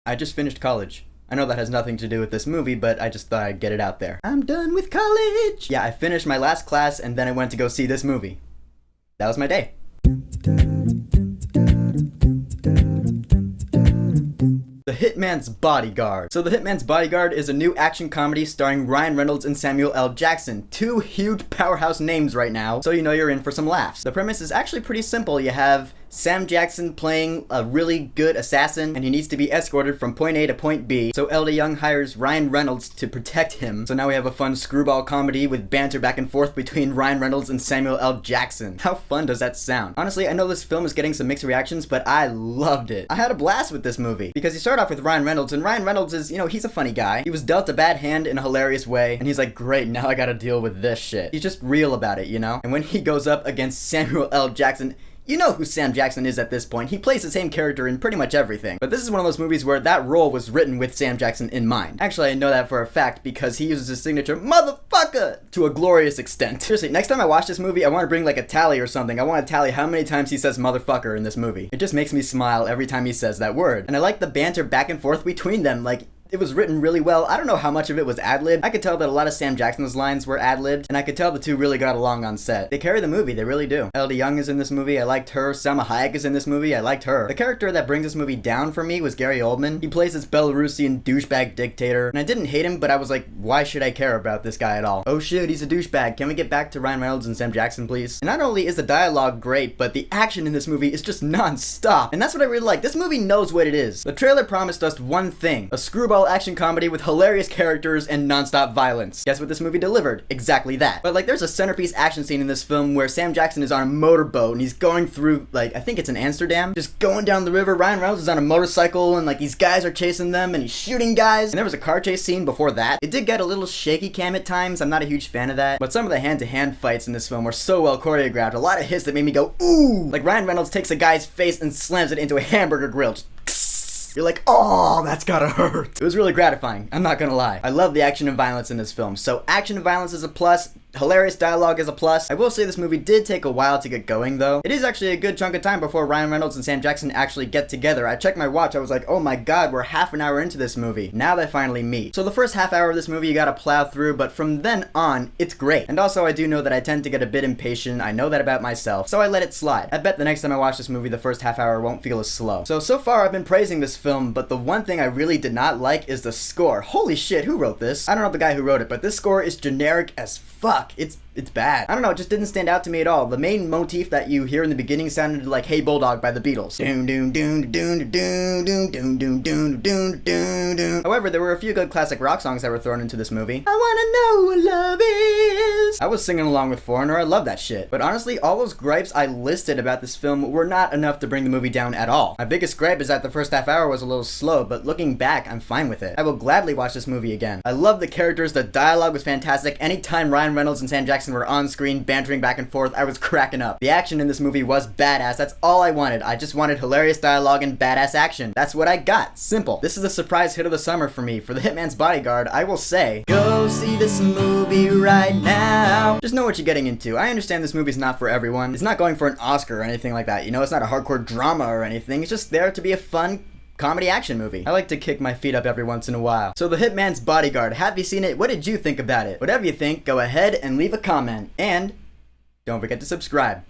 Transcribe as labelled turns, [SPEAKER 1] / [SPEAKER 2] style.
[SPEAKER 1] I just finished college. I know that has nothing to do with this movie, but I just thought I'd get it out there. I'm done with college! Yeah, I finished my last class and then I went to go see this movie. That was my day. The Hitman's Bodyguard. So The Hitman's Bodyguard is a new action comedy starring Ryan Reynolds and Samuel L. Jackson. Two huge powerhouse names right now, so you know you're in for some laughs. The premise is actually pretty simple. You have Sam Jackson playing a really good assassin, and he needs to be escorted from point A to point B, so L. Young hires Ryan Reynolds to protect him. So now we have a fun screwball comedy with banter back and forth between Ryan Reynolds and Samuel L. Jackson. How fun does that sound? Honestly, I know this film is getting some mixed reactions, but I loved it. I had a blast with this movie, because you start off with Ryan Reynolds, and Ryan Reynolds is, he's a funny guy. He was dealt a bad hand in a hilarious way, and he's like, great, now I gotta deal with this shit. He's just real about it, And when he goes up against Samuel L. Jackson, you know who Sam Jackson is at this point. He plays the same character in pretty much everything. But this is one of those movies where that role was written with Sam Jackson in mind. Actually, I know that for a fact because he uses his signature motherfucker to a glorious extent. Seriously, next time I watch this movie, I want to bring like a tally or something. I want to tally how many times he says motherfucker in this movie. It just makes me smile every time he says that word. And I like the banter back and forth between them. Like, it was written really well. I don't know how much of it was ad-libbed. I could tell that a lot of Sam Jackson's lines were ad-libbed, and I could tell the two really got along on set. They carry the movie, they really do. L. Young is in this movie, I liked her. Salma Hayek is in this movie, I liked her. The character that brings this movie down for me was Gary Oldman. He plays this Belarusian douchebag dictator, and I didn't hate him, but I was like, why should I care about this guy at all? Oh shit, he's a douchebag. Can we get back to Ryan Reynolds and Sam Jackson, please? And not only is the dialogue great, but the action in this movie is just non-stop. And that's what I really like. This movie knows what it is. The trailer promised us one thing, a screwball action comedy with hilarious characters and non-stop violence. Guess what this movie delivered? Exactly that. But like, there's a centerpiece action scene in this film where Sam Jackson is on a motorboat and he's going through, like, I think it's in Amsterdam, just going down the river. Ryan Reynolds is on a motorcycle and like these guys are chasing them and he's shooting guys. And there was a car chase scene before that. It did get a little shaky cam at times. I'm not a huge fan of that. But some of the hand-to-hand fights in this film were so well choreographed. A lot of hits that made me go, ooh! Like Ryan Reynolds takes a guy's face and slams it into a hamburger grill. Just you're like, oh, that's gotta hurt. It was really gratifying, I'm not gonna lie. I love the action and violence in this film. So action and violence is a plus, hilarious dialogue is a plus. I will say this movie did take a while to get going though. It is actually a good chunk of time before Ryan Reynolds and Sam Jackson actually get together. I checked my watch, I was like, oh my god, we're half an hour into this movie. Now they finally meet. So the first half hour of this movie you gotta plow through, but from then on, it's great. And also I do know that I tend to get a bit impatient, I know that about myself, so I let it slide. I bet the next time I watch this movie, the first half hour won't feel as slow. So far I've been praising this film, but the one thing I really did not like is the score. Holy shit, who wrote this? I don't know the guy who wrote it, but this score is generic as fuck. It's bad. I don't know, it just didn't stand out to me at all. The main motif that you hear in the beginning sounded like Hey Bulldog by the Beatles. However, there were a few good classic rock songs that were thrown into this movie. I wanna know what love is. I was singing along with Foreigner, I love that shit. But honestly, all those gripes I listed about this film were not enough to bring the movie down at all. My biggest gripe is that the first half hour was a little slow, but looking back, I'm fine with it. I will gladly watch this movie again. I love the characters, the dialogue was fantastic. Anytime Ryan Reynolds and Sam Jackson were on screen bantering back and forth, I was cracking up. The action in this movie was badass. That's all I wanted. I just wanted hilarious dialogue and badass action. That's what I got. Simple. This is a surprise hit of the summer for me. For The Hitman's Bodyguard, I will say, go see this movie right now. Just know what you're getting into. I understand this movie's not for everyone. It's not going for an Oscar or anything like that. It's not a hardcore drama or anything. It's just there to be a fun comedy action movie. I like to kick my feet up every once in a while. So The Hitman's Bodyguard, have you seen it? What did you think about it? Whatever you think, go ahead and leave a comment. And don't forget to subscribe.